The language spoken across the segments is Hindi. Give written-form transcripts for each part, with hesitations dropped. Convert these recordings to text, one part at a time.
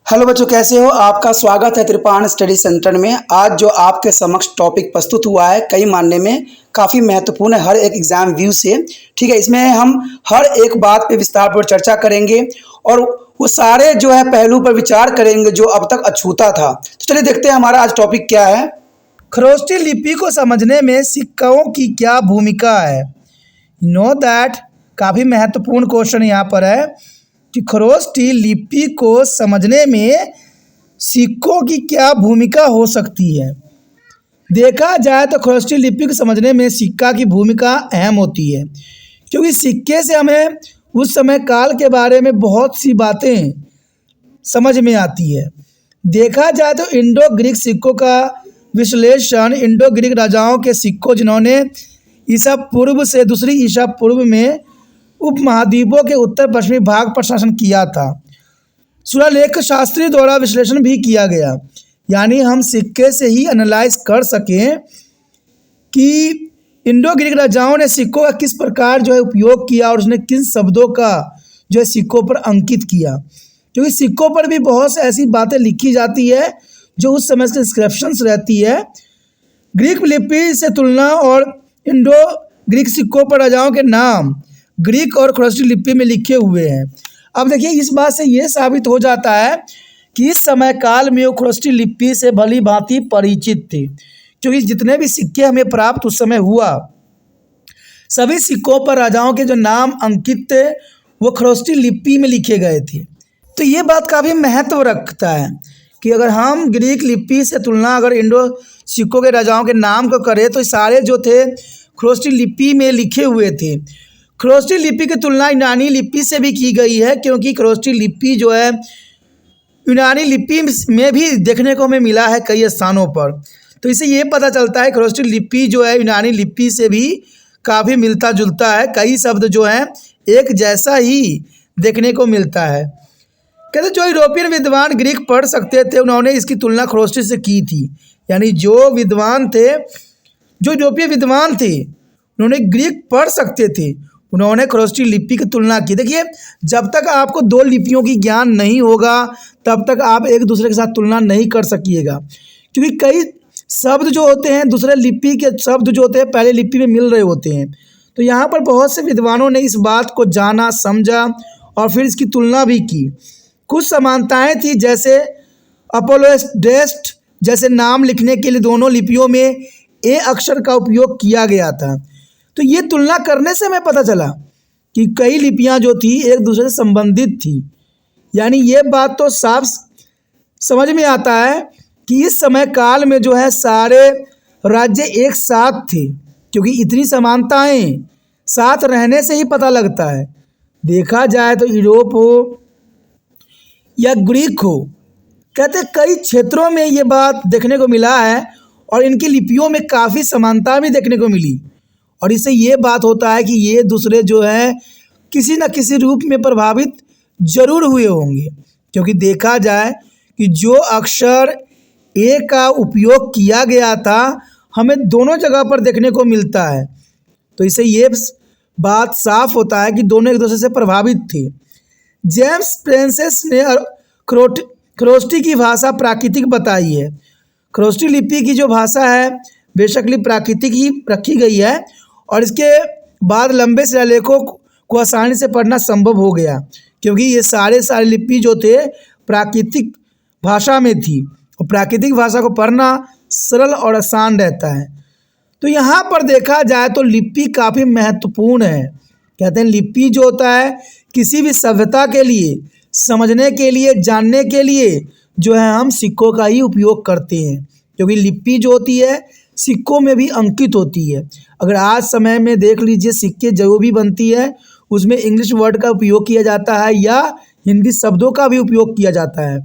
हेलो बच्चों, कैसे हो? आपका स्वागत है कृपाण स्टडी सेंटर में। आज जो आपके समक्ष टॉपिक प्रस्तुत हुआ है कई मानने में काफ़ी महत्वपूर्ण है हर एक एग्जाम व्यू से। ठीक है, इसमें हम हर एक बात पे विस्तार पर चर्चा करेंगे और वो सारे जो है पहलू पर विचार करेंगे जो अब तक अछूता था। तो चलिए देखते हैं हमारा आज टॉपिक क्या है। खरोष्टी लिपि को समझने में सिक्कों की क्या भूमिका है। नो दैट काफ़ी महत्वपूर्ण क्वेश्चन यहाँ पर है कि खरोष्टी लिपि को समझने में सिक्कों की क्या भूमिका हो सकती है। देखा जाए तो खरोष्टी लिपि को समझने में सिक्का की भूमिका अहम होती है, क्योंकि सिक्के से हमें उस समय काल के बारे में बहुत सी बातें समझ में आती है। देखा जाए तो इंडो ग्रीक सिक्कों का विश्लेषण इंडो ग्रीक राजाओं के सिक्कों जिन्होंने ईसा पूर्व से दूसरी ईसा पूर्व में उपमहाद्वीपों के उत्तर पश्चिमी भाग पर शासन किया था, सुरालेख शास्त्री द्वारा विश्लेषण भी किया गया। यानी हम सिक्के से ही एनालाइज कर सकें कि इंडो ग्रीक राजाओं ने सिक्कों का किस प्रकार जो है उपयोग किया और उसने किन शब्दों का जो है सिक्कों पर अंकित किया, क्योंकि सिक्कों पर भी बहुत से ऐसी बातें लिखी जाती है जो उस समय से इंस्क्रिप्शंस रहती है। ग्रीक लिपि से तुलना और इंडो ग्रीक सिक्कों पर राजाओं के नाम ग्रीक और खरोष्टी लिपि में लिखे हुए हैं। अब देखिए, इस बात से ये साबित हो जाता है कि इस समय काल में वो खरोष्टी लिपि से भली भांति परिचित थे, क्योंकि जितने भी सिक्के हमें प्राप्त उस समय हुआ सभी सिक्कों पर राजाओं के जो नाम अंकित थे वो खरोष्टी लिपि में लिखे गए थे। तो ये बात काफ़ी महत्व रखता है कि अगर हम ग्रीक लिपि से तुलना अगर इंडो सिक्कों के राजाओं के नाम को करें तो सारे जो थे खरोष्टी लिपि में लिखे हुए थे। खरोष्टी लिपि की तुलना यूनानी लिपि से भी की गई है, क्योंकि खरोष्टी लिपि जो है यूनानी लिपि में भी देखने को हमें मिला है कई स्थानों पर। तो इससे ये पता चलता है खरोष्टी लिपि जो है यूनानी लिपि से भी काफ़ी मिलता जुलता है, कई शब्द जो हैं एक जैसा ही देखने को मिलता है। कहते जो यूरोपियन विद्वान ग्रीक पढ़ सकते थे उन्होंने इसकी तुलना खरोष्टी से की थी। यानी जो यूरोपीय विद्वान थे उन्होंने ग्रीक पढ़ सकते थे, उन्होंने खरोष्टी लिपि की तुलना की। देखिए, जब तक आपको दो लिपियों की ज्ञान नहीं होगा तब तक आप एक दूसरे के साथ तुलना नहीं कर सकिएगा, क्योंकि कई शब्द जो होते हैं दूसरे लिपि के शब्द जो होते हैं पहले लिपि में मिल रहे होते हैं। तो यहाँ पर बहुत से विद्वानों ने इस बात को जाना, समझा और फिर इसकी तुलना भी की। कुछ समानताएं थी, जैसे अपोलोडेस्ट जैसे नाम लिखने के लिए दोनों लिपियों में ए अक्षर का उपयोग किया गया था। तो ये तुलना करने से हमें पता चला कि कई लिपियां जो थी एक दूसरे से संबंधित थी। यानी ये बात तो साफ समझ में आता है कि इस समय काल में जो है सारे राज्य एक साथ थे, क्योंकि इतनी समानताएं साथ रहने से ही पता लगता है। देखा जाए तो यूरोप हो या ग्रीक हो, कहते कई क्षेत्रों में ये बात देखने को मिला है और इनकी लिपियों में काफ़ी समानता भी देखने को मिली। और इससे ये बात होता है कि ये दूसरे जो है किसी न किसी रूप में प्रभावित जरूर हुए होंगे, क्योंकि देखा जाए कि जो अक्षर ए का उपयोग किया गया था हमें दोनों जगह पर देखने को मिलता है। तो इससे ये बात साफ होता है कि दोनों एक दूसरे से प्रभावित थे। जेम्स प्रिंसेस ने खरोष्टी की भाषा प्राकृतिक बताई है। खरोष्टी लिपि की जो भाषा है बेशक प्राकृतिक ही रखी गई है और इसके बाद लंबे शिलालेखों को आसानी से पढ़ना संभव हो गया, क्योंकि ये सारे लिपि जो थे प्राकृतिक भाषा में थी और प्राकृतिक भाषा को पढ़ना सरल और आसान रहता है। तो यहाँ पर देखा जाए तो लिपि काफ़ी महत्वपूर्ण है। कहते हैं लिपि जो होता है किसी भी सभ्यता के लिए, समझने के लिए, जानने के लिए जो है हम सिक्कों का ही उपयोग करते हैं, क्योंकि लिपि जो होती है सिक्कों में भी अंकित होती है। अगर आज समय में देख लीजिए सिक्के जो भी बनती है उसमें इंग्लिश वर्ड का उपयोग किया जाता है या हिंदी शब्दों का भी उपयोग किया जाता है।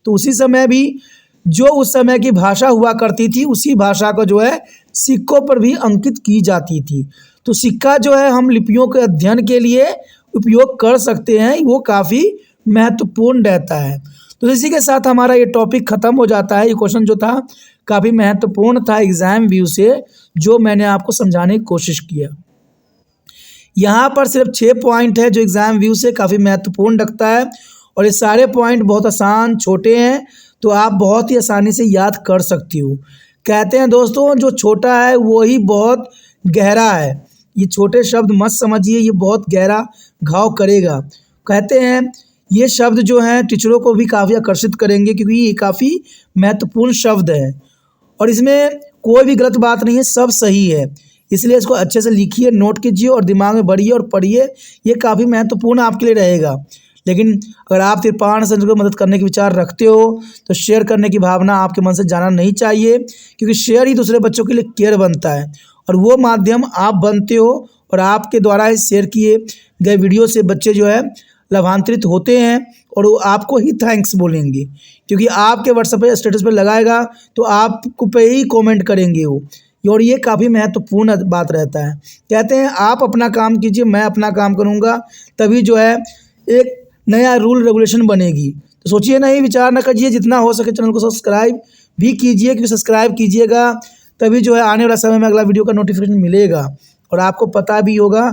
तो उसी समय भी जो उस समय की भाषा हुआ करती थी उसी भाषा को जो है सिक्कों पर भी अंकित की जाती थी। तो सिक्का जो है हम लिपियों के अध्ययन के लिए उपयोग कर सकते हैं, वो काफ़ी महत्वपूर्ण रहता है। तो इसी के साथ हमारा ये टॉपिक ख़त्म हो जाता है। ये क्वेश्चन जो था काफ़ी महत्वपूर्ण था एग्ज़ाम व्यू से, जो मैंने आपको समझाने की कोशिश किया। यहाँ पर सिर्फ 6 पॉइंट है जो एग्ज़ाम व्यू से काफ़ी महत्वपूर्ण रखता है और ये सारे पॉइंट बहुत आसान छोटे हैं, तो आप बहुत ही आसानी से याद कर सकती हो। कहते हैं दोस्तों, जो छोटा है वो ही बहुत गहरा है। ये छोटे शब्द मत समझिए, ये बहुत गहरा घाव करेगा। कहते हैं ये शब्द जो हैं टीचरों को भी काफ़ी आकर्षित करेंगे, क्योंकि ये काफ़ी महत्वपूर्ण शब्द है और इसमें कोई भी गलत बात नहीं है, सब सही है। इसलिए इसको अच्छे से लिखिए, नोट कीजिए और दिमाग में भरिए और पढ़िए। ये काफ़ी महत्वपूर्ण आपके लिए रहेगा। लेकिन अगर आप तिरपान संस्कृत को मदद करने के विचार रखते हो तो शेयर करने की भावना आपके मन से जाना नहीं चाहिए, क्योंकि शेयर ही दूसरे बच्चों के लिए केयर बनता है और वो माध्यम आप बनते हो और आपके द्वारा शेयर किए गए वीडियो से बच्चे जो है लाभान्वित होते हैं और वो आपको ही थैंक्स बोलेंगे, क्योंकि आपके व्हाट्सएप पे स्टेटस पे लगाएगा तो आपको पे ही कमेंट करेंगे वो। और ये काफ़ी महत्वपूर्ण बात रहता है। कहते हैं आप अपना काम कीजिए, मैं अपना काम करूँगा, तभी जो है एक नया रूल रेगुलेशन बनेगी। तो सोचिए नहीं, विचार ना कीजिए, जितना हो सके चैनल को सब्सक्राइब भी कीजिए, क्योंकि सब्सक्राइब कीजिएगा तभी जो है आने वाला समय में अगला वीडियो का नोटिफिकेशन मिलेगा। और आपको पता भी होगा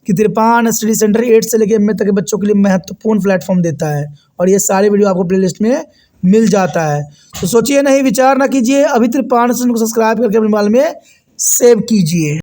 कि तिरपान स्टडी सेंटर 8 से लेकर MA तक के बच्चों के लिए महत्वपूर्ण प्लेटफॉर्म देता है और ये सारे वीडियो आपको प्लेलिस्ट में मिल जाता है। तो सोचिए नहीं, विचार ना कीजिए, अभी तिरपान सेंटर को सब्सक्राइब करके अपने मोबाइल में सेव कीजिए।